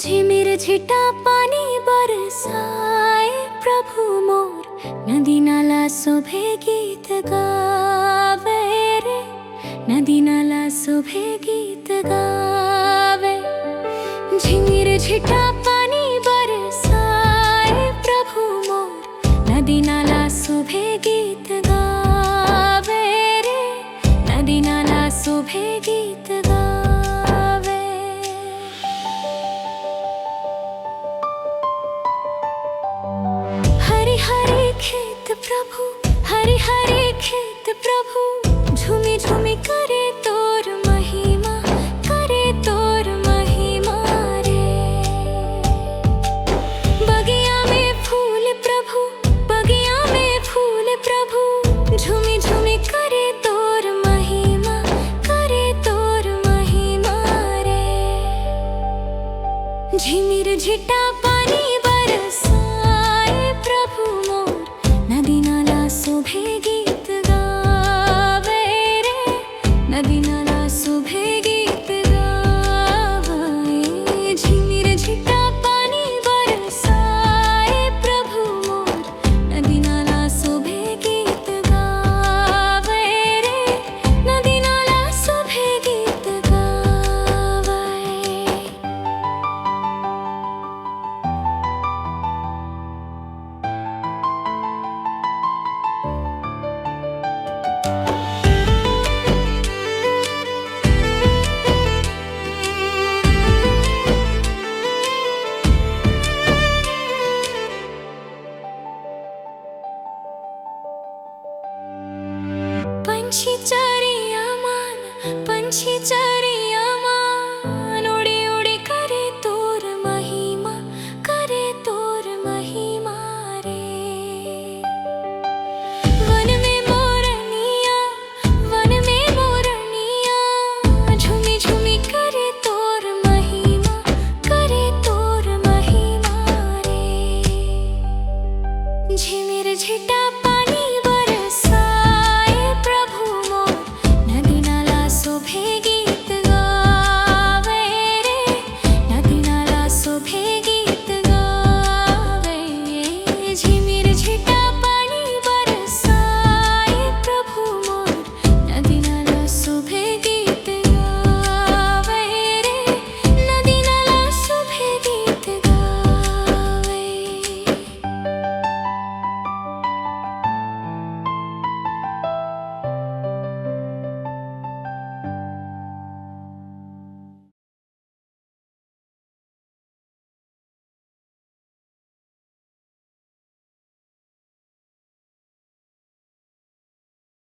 झिमिर zeta पानी बरसाए प्रभु मोर, नदी नाला शोभे गीत गावे रे, नदी नाला शोभे गीत गावे। झिमिर झिटा पानी बरसाए प्रभु मोर, नदी नाला शोभे गीत गावे रे, नदी नाला शोभे गीत गावे। हरि हरि खेत प्रभु, हरि हरि खेत प्रभु, झूमी झूमी करे तोर महिमा, करे तोर महिमा रे। बगिया में फूल प्रभु, बगिया में फूल प्रभु, झूमी झूमी करे तोर महिमा, करे तोर महिमा रे। झिमिर झिटा पानी बरसाए प्रभु मोर, नदी नाला शोभे गीत गावे रे, नदी नाला शोभे गीत